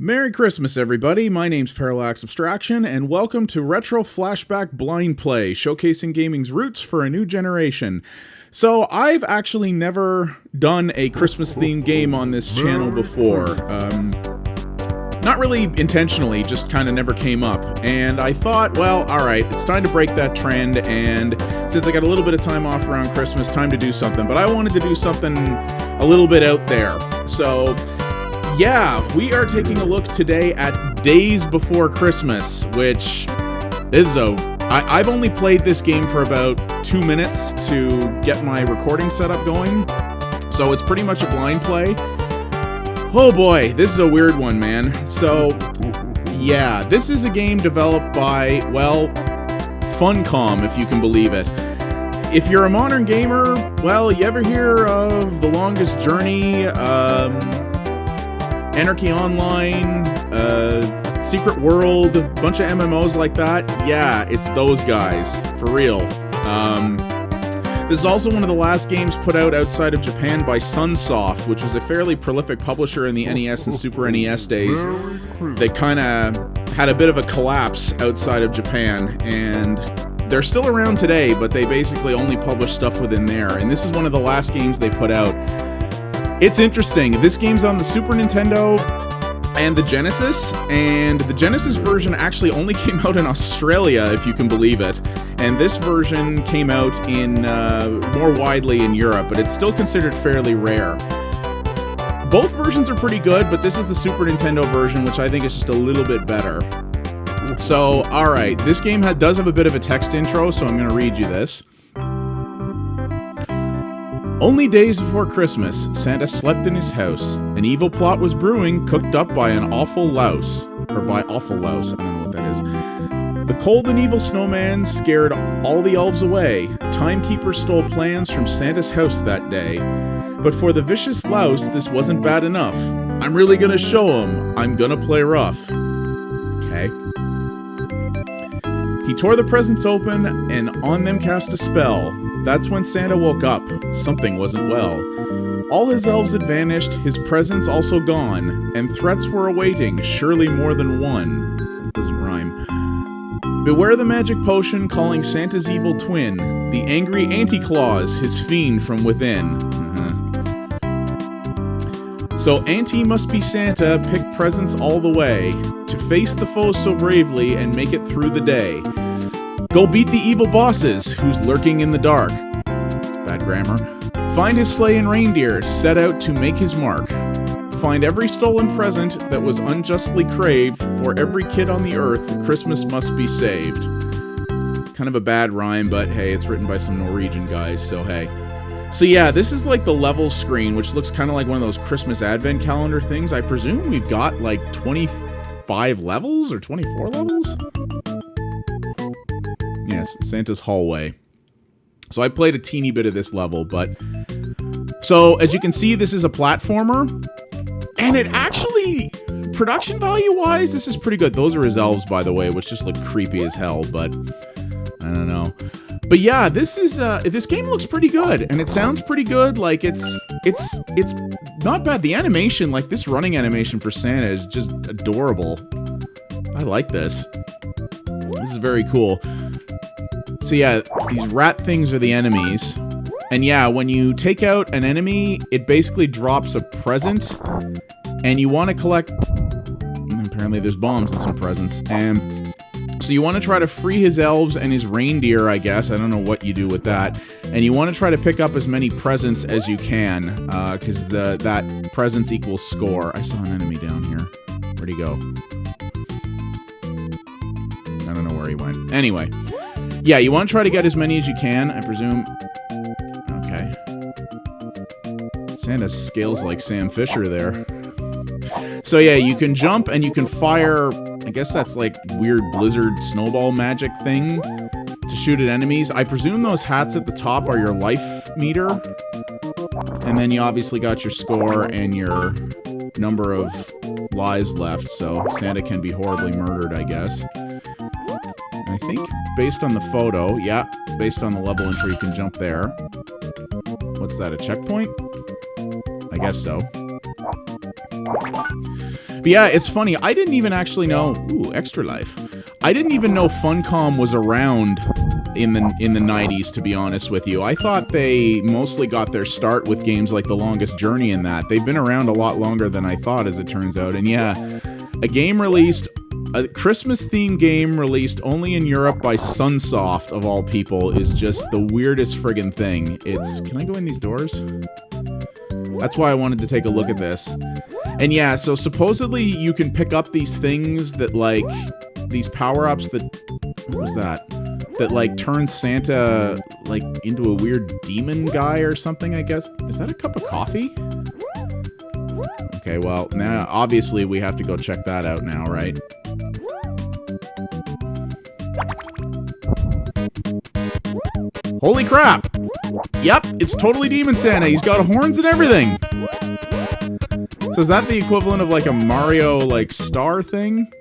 Merry Christmas, everybody. My name's Parallax Abstraction, and welcome to Retro Flashback Blind Play, showcasing gaming's roots for a new generation. So, I've actually never done a Christmas-themed game on this channel before. Not really intentionally, just kind of never came up. And I thought, well, alright, it's time to break that trend, and since I got a little bit of time off around Christmas, time to do something. But I wanted to do something a little bit out there. So, yeah, we are taking a look today at Daze Before Christmas, which is I've only played this game for about 2 minutes to get my recording setup going, so it's pretty much a blind play. Oh boy, this is a weird one, man. So, yeah, this is a game developed by, well, Funcom, if you can believe it. If you're a modern gamer, well, you ever hear of The Longest Journey, Anarchy Online, Secret World, a bunch of MMOs like that? Yeah, it's those guys, for real. This is also one of the last games put out outside of Japan by Sunsoft, which was a fairly prolific publisher in the NES and Super NES days. They kind of had a bit of a collapse outside of Japan, and they're still around today, but they basically only publish stuff within there, and this is one of the last games they put out. It's interesting. This game's on the Super Nintendo and the Genesis, and the Genesis version actually only came out in Australia, if you can believe it, and this version came out in more widely in Europe, but it's still considered fairly rare. Both versions are pretty good, but this is the Super Nintendo version, which I think is just a little bit better. So, alright, this game does have a bit of a text intro, so I'm going to read you this. Only days before Christmas, Santa slept in his house. An evil plot was brewing, cooked up by an awful louse. Or by awful louse, I don't know what that is. The cold and evil snowman scared all the elves away. Timekeeper stole plans from Santa's house that day. But for the vicious louse, this wasn't bad enough. I'm really gonna show him. I'm gonna play rough. Okay. He tore the presents open and on them cast a spell. That's when Santa woke up. Something wasn't well. All his elves had vanished, his presents also gone, and threats were awaiting, surely more than one. It doesn't rhyme. Beware the magic potion calling Santa's evil twin, the angry Anti-Claus, his fiend from within. So Auntie must be Santa, pick presents all the way, to face the foes so bravely and make it through the day. Go beat the evil bosses, who's lurking in the dark. It's bad grammar. Find his sleigh and reindeer, set out to make his mark. Find every stolen present that was unjustly craved. For every kid on the earth, Christmas must be saved. It's kind of a bad rhyme, but hey, it's written by some Norwegian guys, so hey. So yeah, this is like the level screen, which looks kind of like one of those Christmas advent calendar things. I presume we've got like 25 levels or 24 levels? Yes, Santa's hallway. So I played a teeny bit of this level, but... So, as you can see, this is a platformer. And it actually, production value-wise, this is pretty good. Those are his elves, by the way, which just look creepy as hell, but... I don't know. But yeah, this is, this game looks pretty good, and it sounds pretty good. Like, it's not bad. The animation, like, this running animation for Santa is just adorable. I like this. This is very cool. So yeah, these rat things are the enemies. And yeah, when you take out an enemy, it basically drops a present. And you want to collect... Apparently there's bombs and some presents. And so you want to try to free his elves and his reindeer, I guess. I don't know what you do with that. And you want to try to pick up as many presents as you can. Because that presents equals score. I saw an enemy down here. Where'd he go? I don't know where he went. Anyway. Yeah, you want to try to get as many as you can, I presume. Okay. Santa scales like Sam Fisher there. So yeah, you can jump and you can fire, I guess that's like weird blizzard snowball magic thing to shoot at enemies. I presume those hats at the top are your life meter. And then you obviously got your score and your number of lives left, so Santa can be horribly murdered, I guess. I think based on the photo, yeah, based on the level intro, you can jump there. What's that, a checkpoint? I guess so. But yeah, it's funny. I didn't even actually know... Ooh, Extra Life. I didn't even know Funcom was around in the 90s, to be honest with you. I thought they mostly got their start with games like The Longest Journey and that. They've been around a lot longer than I thought, as it turns out. And yeah, a game released... A Christmas-themed game released only in Europe by Sunsoft, of all people, is just the weirdest friggin' thing. It's... Can I go in these doors? That's why I wanted to take a look at this. And yeah, so supposedly you can pick up these things that, like... These power-ups that... What was that? That, like, turn Santa, like, into a weird demon guy or something, I guess. Is that a cup of coffee? Okay, well, now, obviously, we have to go check that out now, right? Holy crap! Yep, it's totally Demon Santa. He's got horns and everything. So is that the equivalent of, like, a Mario, like, star thing?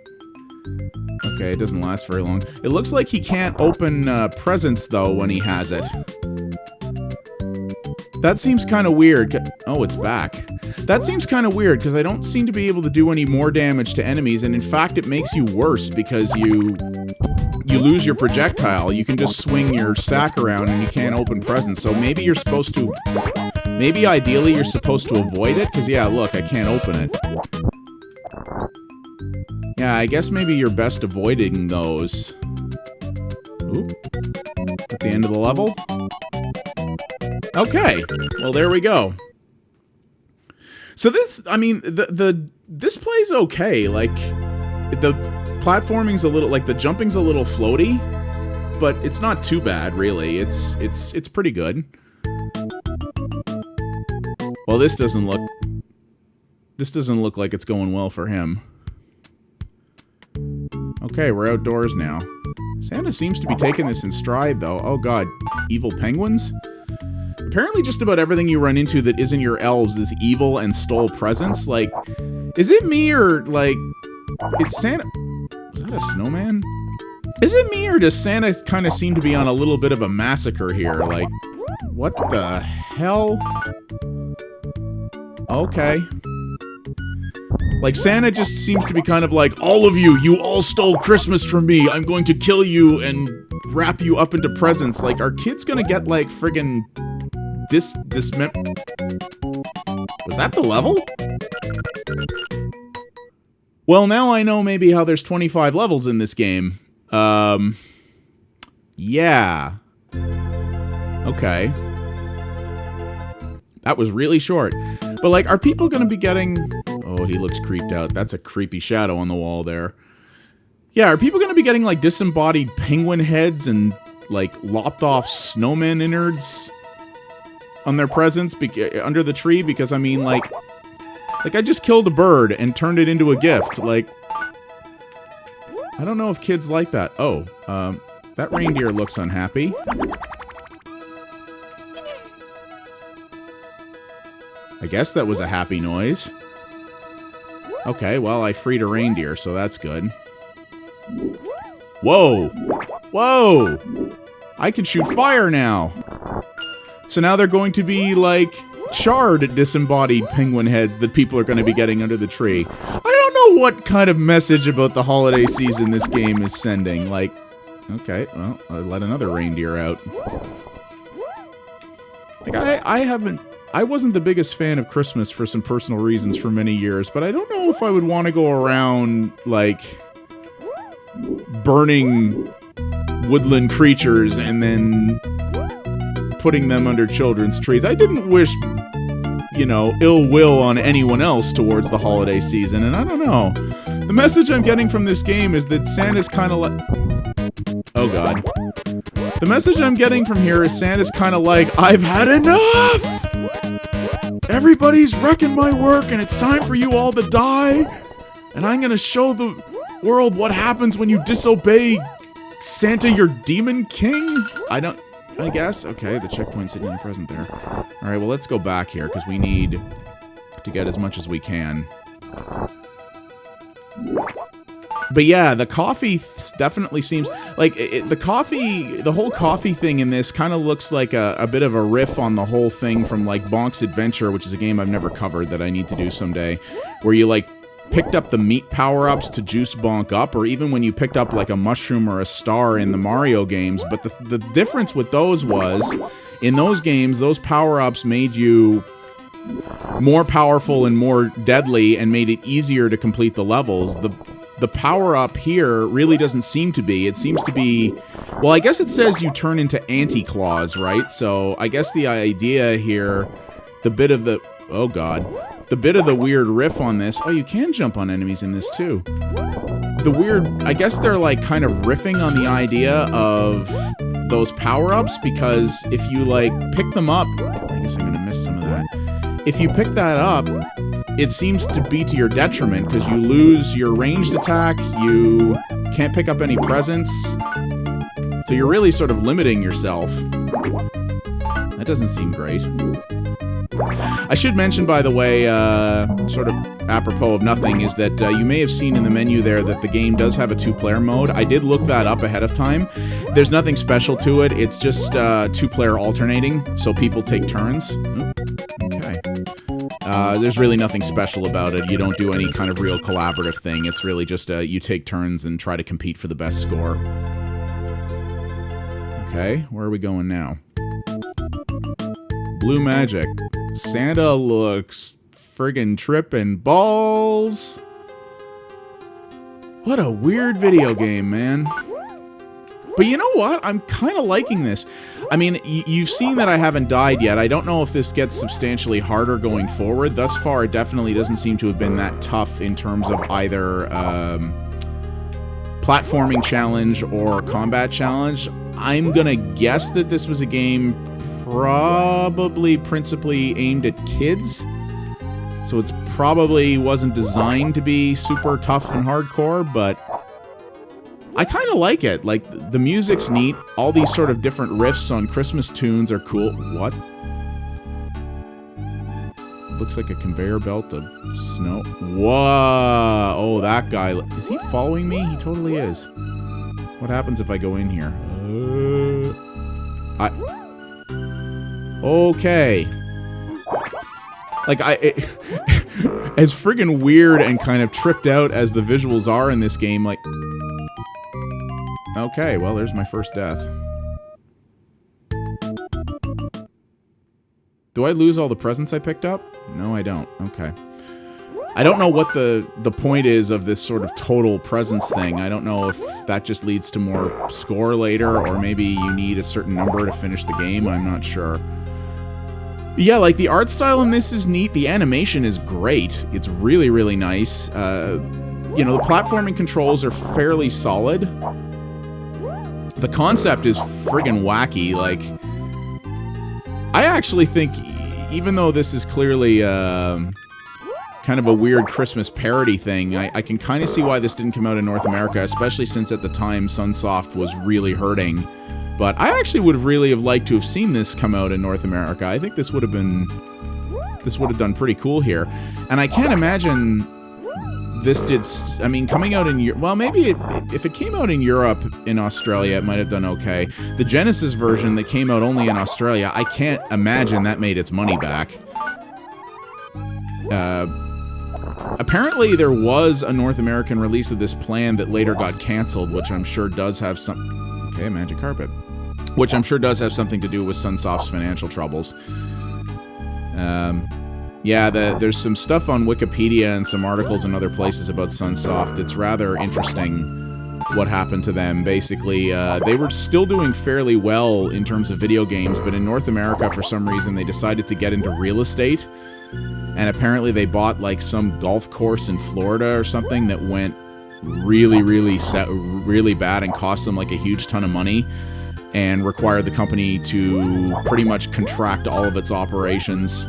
Okay, it doesn't last very long. It looks like he can't open presents, though, when he has it. That seems kind of weird. Oh, it's back. That seems kind of weird, because I don't seem to be able to do any more damage to enemies, and in fact, it makes you worse, because you lose your projectile. You can just swing your sack around, and you can't open presents, so maybe you're supposed to... Maybe, ideally, you're supposed to avoid it, because, yeah, look, I can't open it. Yeah, I guess maybe you're best avoiding those. Oop. At the end of the level? Okay, well, there we go. So this, I mean, this plays okay. Like, the platforming's a little, like, the jumping's a little floaty, but it's not too bad, really. It's pretty good. Well, this doesn't look like it's going well for him. Okay, we're outdoors now. Santa seems to be taking this in stride, though. Oh god, evil penguins? Apparently just about everything you run into that isn't your elves is evil and stole presents. Like, is it me or, like... Is Santa... Is that a snowman? Is it me or does Santa kind of seem to be on a little bit of a massacre here? Like, what the hell? Okay. Like, Santa just seems to be kind of like, all of you, you all stole Christmas from me. I'm going to kill you and wrap you up into presents. Like, are kids gonna get, like, friggin' Was that the level? Well, now I know maybe how there's 25 levels in this game. Yeah. Okay. That was really short. But, like, are people gonna be getting... Oh, he looks creeped out. That's a creepy shadow on the wall there. Yeah, are people gonna be getting, like, disembodied penguin heads and, like, lopped off snowman innards on their presents under the tree? Because, I mean, like, I just killed a bird and turned it into a gift. Like, I don't know if kids like that. Oh, that reindeer looks unhappy. I guess that was a happy noise. Okay, well, I freed a reindeer, so that's good. Whoa! Whoa! I can shoot fire now! So now they're going to be, like, charred, disembodied penguin heads that people are going to be getting under the tree. I don't know what kind of message about the holiday season this game is sending. Like, okay, well, I let another reindeer out. Like, I wasn't the biggest fan of Christmas for some personal reasons for many years, but I don't know if I would want to go around, like, burning woodland creatures and then putting them under children's trees. I didn't wish, you know, ill will on anyone else towards the holiday season, and I don't know. The message I'm getting from this game is that Santa's kind of like... Oh god. The message I'm getting from here is Santa's kind of like, I've had enough! Everybody's wrecking my work, and it's time for you all to die, and I'm gonna show the world what happens when you disobey Santa, your demon king? I guess? Okay, the checkpoint's sitting in the present there. Alright, well, let's go back here, because we need to get as much as we can. But yeah, the coffee definitely seems like the whole coffee thing in this kind of looks like a bit of a riff on the whole thing from like Bonk's Adventure, which is a game I've never covered that I need to do someday, where you like picked up the meat power-ups to juice Bonk up, or even when you picked up like a mushroom or a star in the Mario games. But the difference with those was, in those games, those power-ups made you more powerful and more deadly and made it easier to complete the levels. The power-up here really doesn't seem to be. It seems to be... Well, I guess it says you turn into Anti-Claus, right? So I guess the idea here, the bit of the... Oh, God. The bit of the weird riff on this... Oh, you can jump on enemies in this, too. The weird... I guess they're, like, kind of riffing on the idea of those power-ups, because if you, like, pick them up... I guess I'm gonna miss some of that. If you pick that up... It seems to be to your detriment, because you lose your ranged attack, you can't pick up any presents, so you're really sort of limiting yourself. That doesn't seem great. I should mention, by the way, sort of apropos of nothing, is that you may have seen in the menu there that the game does have a 2-player mode. I did look that up ahead of time. There's nothing special to it, it's just 2-player alternating, so people take turns. Okay. There's really nothing special about it. You don't do any kind of real collaborative thing. It's really just you take turns and try to compete for the best score. Okay, where are we going now? Blue Magic. Santa looks friggin' trippin' balls. What a weird video game, man. But you know what? I'm kind of liking this. I mean, you've seen that I haven't died yet. I don't know if this gets substantially harder going forward. Thus far, it definitely doesn't seem to have been that tough in terms of either platforming challenge or combat challenge. I'm gonna guess that this was a game probably principally aimed at kids. So it's probably wasn't designed to be super tough and hardcore, but I kind of like it. Like, the music's neat. All these sort of different riffs on Christmas tunes are cool. What? Looks like a conveyor belt of snow. Whoa! Oh, that guy. Is he following me? He totally is. What happens if I go in here? Okay. Like, as friggin' weird and kind of tripped out as the visuals are in this game, like... Okay, well, there's my first death. Do I lose all the presents I picked up? No, I don't. Okay. I don't know what the point is of this sort of total presents thing. I don't know if that just leads to more score later, or maybe you need a certain number to finish the game. I'm not sure. Yeah, like, the art style in this is neat. The animation is great. It's really, really nice. You know, the platforming controls are fairly solid. The concept is friggin' wacky. Like, I actually think, even though this is clearly kind of a weird Christmas parody thing, I can kind of see why this didn't come out in North America, especially since at the time Sunsoft was really hurting. But I actually would have really liked to have seen this come out in North America. I think this would have done pretty cool here. And I can't imagine this did, I mean, coming out in Europe, well, maybe if it came out in Europe, in Australia, it might have done okay. The Genesis version that came out only in Australia, I can't imagine that made its money back. Apparently there was a North American release of this planned that later got canceled, which I'm sure does have some... Okay, magic carpet. Which I'm sure does have something to do with Sunsoft's financial troubles. Yeah, there's some stuff on Wikipedia and some articles in other places about Sunsoft. It's rather interesting what happened to them. Basically, they were still doing fairly well in terms of video games, but in North America, for some reason, they decided to get into real estate. And apparently they bought, like, some golf course in Florida or something that went really bad and cost them, like, a huge ton of money, and required the company to pretty much contract all of its operations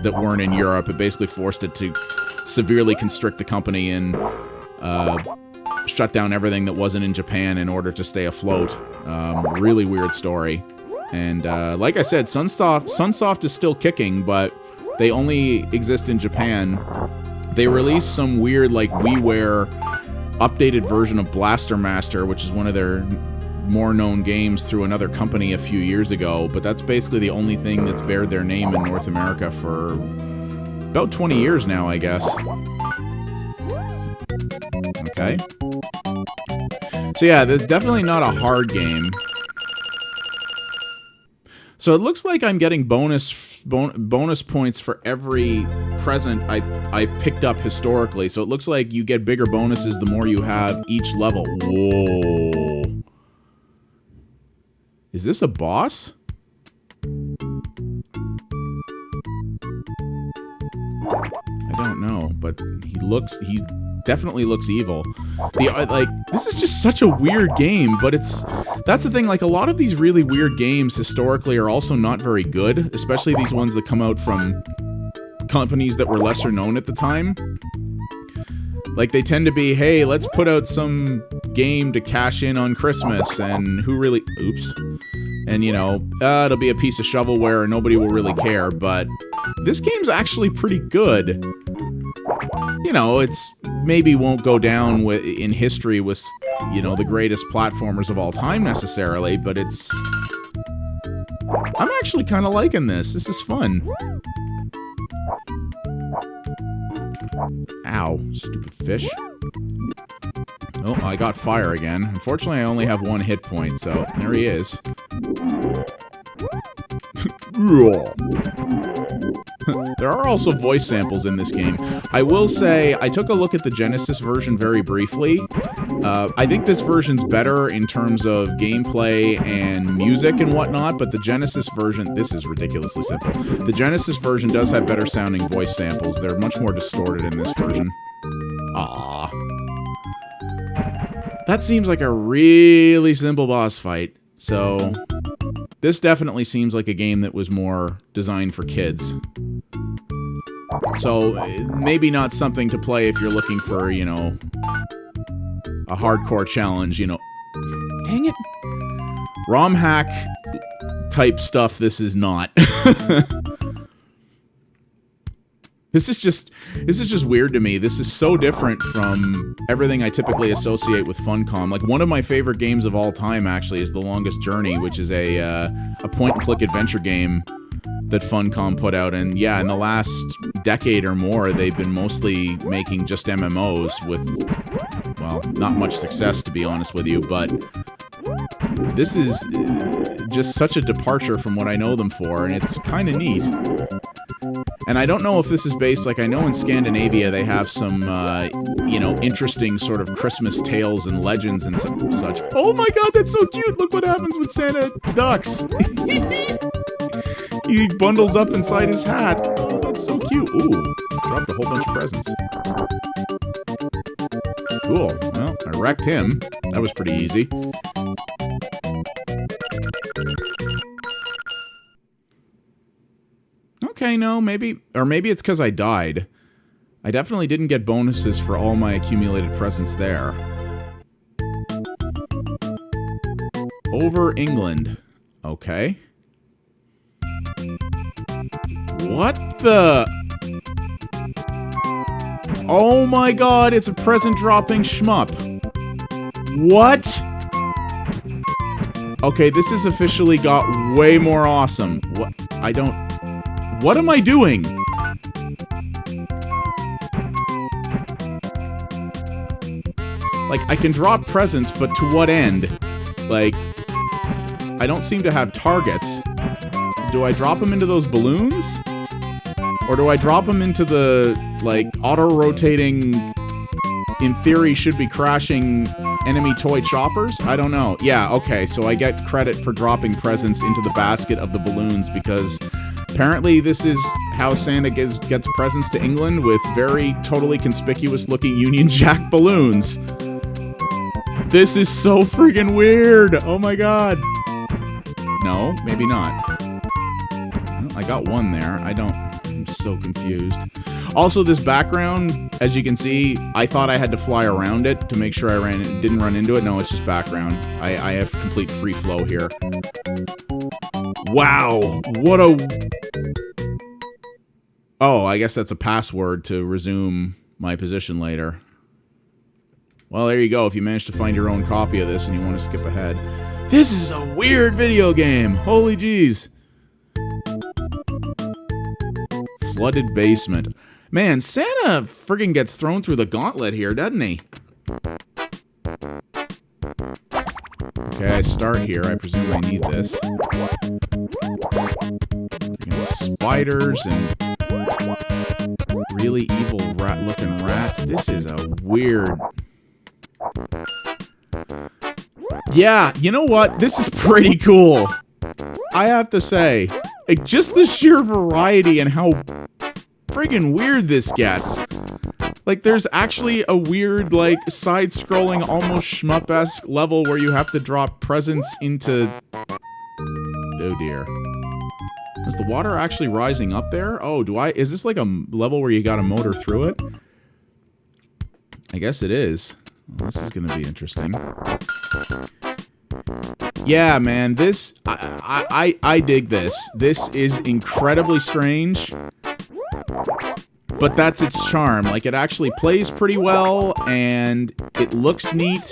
that weren't in Europe. It basically forced it to severely constrict the company and shut down everything that wasn't in Japan in order to stay afloat. Really weird story. And like I said, Sunsoft is still kicking, but they only exist in Japan. They released some weird, like, WiiWare updated version of Blaster Master, which is one of their more known games through another company a few years ago, but that's basically the only thing that's bared their name in North America for about 20 years now, I guess. Okay. So yeah, there's definitely not a hard game. So it looks like I'm getting bonus points for every present I've picked up historically. So it looks like you get bigger bonuses the more you have each level. Whoa. Is this a boss? I don't know, but he definitely looks evil. This is just such a weird game, but that's the thing, like, a lot of these really weird games historically are also not very good, especially these ones that come out from companies that were lesser known at the time. Like, they tend to be, hey, let's put out some game to cash in on Christmas, and who really... Oops. And, you know, it'll be a piece of shovelware and nobody will really care, but this game's actually pretty good. You know, it's maybe won't go down in history with, you know, the greatest platformers of all time necessarily, but it's... I'm actually kind of liking this. This is fun. Ow, stupid fish. Oh, I got fire again. Unfortunately, I only have 1 hit point, so there he is. There are also voice samples in this game. I will say, I took a look at the Genesis version very briefly. I think this version's better in terms of gameplay and music and whatnot, but the Genesis version... This is ridiculously simple. The Genesis version does have better sounding voice samples. They're much more distorted in this version. Aww. That seems like a really simple boss fight, so... This definitely seems like a game that was more designed for kids. So, maybe not something to play if you're looking for, you know, a hardcore challenge, you know. Dang it. ROM hack type stuff, this is not. This is just weird to me. This is so different from everything I typically associate with Funcom. Like, one of my favorite games of all time, actually, is The Longest Journey, which is a point-and-click adventure game that Funcom put out. And yeah, in the last decade or more, they've been mostly making just MMOs with, well, not much success, to be honest with you, but this is just such a departure from what I know them for, and it's kind of neat. And I don't know if this is based, like, I know in Scandinavia they have some, you know, interesting sort of Christmas tales and legends and such. Oh my god, that's so cute! Look what happens when Santa ducks! He bundles up inside his hat. Oh, that's so cute. Ooh, dropped a whole bunch of presents. Cool. Well, I wrecked him. That was pretty easy. Okay, no, maybe it's because I died. I definitely didn't get bonuses for all my accumulated presents there. Over England. Okay. What the... Oh my god, it's a present-dropping shmup. What? Okay, this has officially got way more awesome. What? I don't... What am I doing? Like, I can drop presents, but to what end? Like, I don't seem to have targets. Do I drop them into those balloons? Or do I drop them into the, like, auto-rotating, in theory, should be crashing enemy toy choppers? I don't know. Yeah, okay, so I get credit for dropping presents into the basket of the balloons because apparently this is how Santa gets presents to England, with very totally conspicuous-looking Union Jack balloons. This is so friggin' weird! Oh my god! No, maybe not. Well, I got one there. I'm so confused. Also, this background, as you can see, I thought I had to fly around it to make sure I didn't run into it. No, it's just background. I have complete free flow here. Wow! What a... Oh, I guess that's a password to resume my position later. Well, there you go, if you managed to find your own copy of this and you want to skip ahead. This is a weird video game! Holy jeez! Flooded basement. Man, Santa friggin' gets thrown through the gauntlet here, doesn't he? Okay, I start here. I presume I need this. Freaking spiders and really evil rat-looking rats. This is a weird... Yeah, you know what? This is pretty cool. I have to say. Like, just the sheer variety and how friggin' weird this gets. Like, there's actually a weird, like, side-scrolling, almost shmup-esque level where you have to drop presents into... Oh, dear. Is the water actually rising up there? Oh, is this like a level where you gotta motor through it? I guess it is. Well, this is gonna be interesting. Yeah, man, this... I dig this. This is incredibly strange. But that's its charm. Like, it actually plays pretty well, and it looks neat.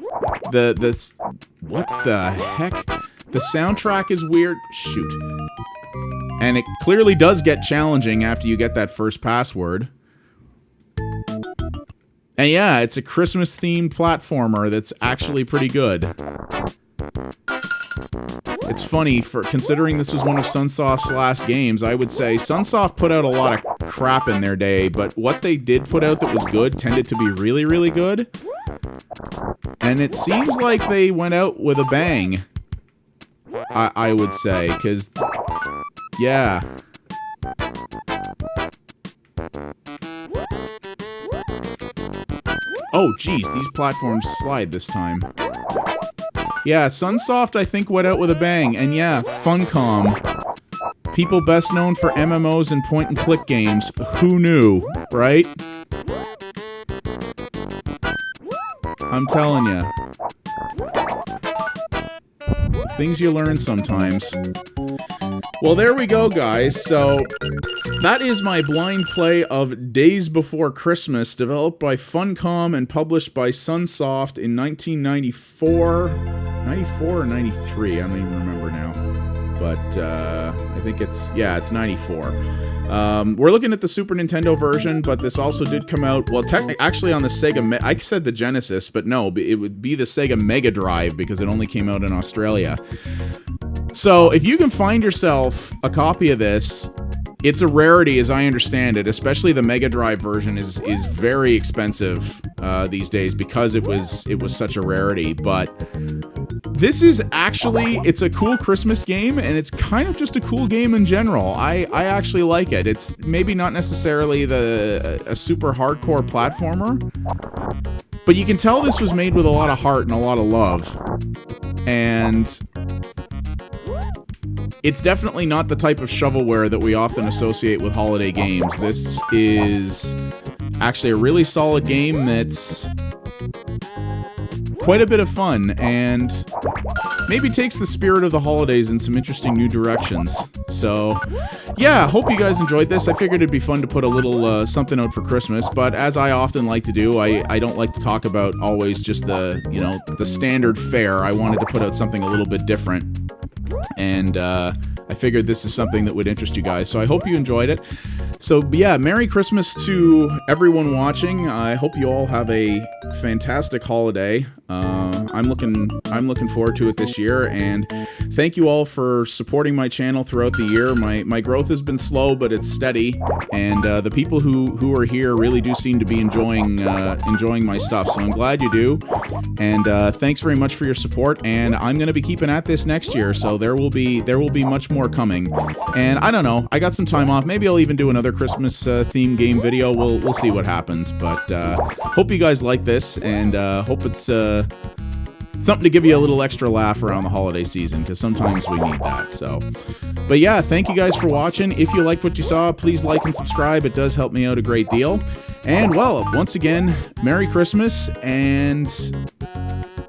What the heck? The soundtrack is weird. Shoot. And it clearly does get challenging after you get that first password. And yeah, it's a Christmas-themed platformer that's actually pretty good. It's funny, considering this was one of Sunsoft's last games, I would say Sunsoft put out a lot of crap in their day, but what they did put out that was good tended to be really, really good. And it seems like they went out with a bang, I would say, because, yeah. Oh, geez, these platforms slide this time. Yeah, Sunsoft, I think, went out with a bang. And yeah, Funcom. People best known for MMOs and point-and-click games. Who knew, right? I'm telling you. Things you learn sometimes. Well, there we go, guys. So, that is my blind play of Daze Before Christmas, developed by Funcom and published by Sunsoft in 1994. 94 or 93? I don't even remember now. But, I think it's 94. We're looking at the Super Nintendo version, but this also did come out, well, actually on the Sega, I said the Genesis, but no, it would be the Sega Mega Drive, because it only came out in Australia. So, if you can find yourself a copy of this, it's a rarity as I understand it, especially the Mega Drive version is very expensive these days because it was such a rarity, but this is actually, it's a cool Christmas game, and it's kind of just a cool game in general. I actually like it. It's maybe not necessarily a super hardcore platformer, but you can tell this was made with a lot of heart and a lot of love. And it's definitely not the type of shovelware that we often associate with holiday games. This is actually a really solid game that's quite a bit of fun, and maybe takes the spirit of the holidays in some interesting new directions. So, yeah, hope you guys enjoyed this. I figured it'd be fun to put a little something out for Christmas, but as I often like to do, I don't like to talk about always just the standard fare. I wanted to put out something a little bit different, and I figured this is something that would interest you guys, so I hope you enjoyed it. So, yeah, Merry Christmas to everyone watching. I hope you all have a fantastic holiday. I'm looking forward to it this year, and thank you all for supporting my channel throughout the year. My growth has been slow, but it's steady, and the people who are here really do seem to be enjoying my stuff. So I'm glad you do, and thanks very much for your support. And I'm gonna be keeping at this next year, so there will be much more coming. And I don't know, I got some time off. Maybe I'll even do another Christmas theme game video. We'll see what happens. But hope you guys like this, and hope it's something to give you a little extra laugh around the holiday season, because sometimes we need that. So, but yeah, thank you guys for watching. If you liked what you saw, please like and subscribe. It does help me out a great deal. And well, once again, Merry Christmas, and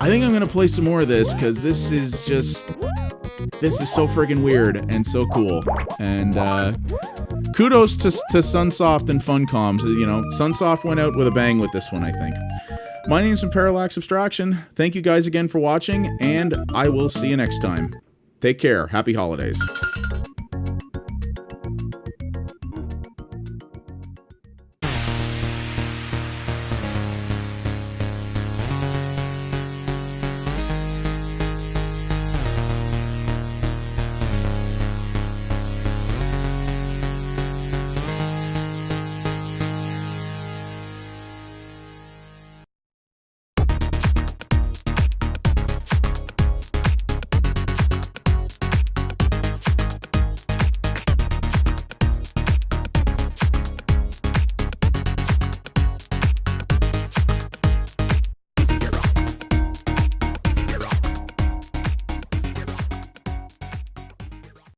I think I'm gonna play some more of this, because this is so friggin' weird and so cool. And kudos to Sunsoft and Funcom. You know, Sunsoft went out with a bang with this one, I think. My name's been Parallax Abstraction. Thank you guys again for watching, and I will see you next time. Take care. Happy holidays.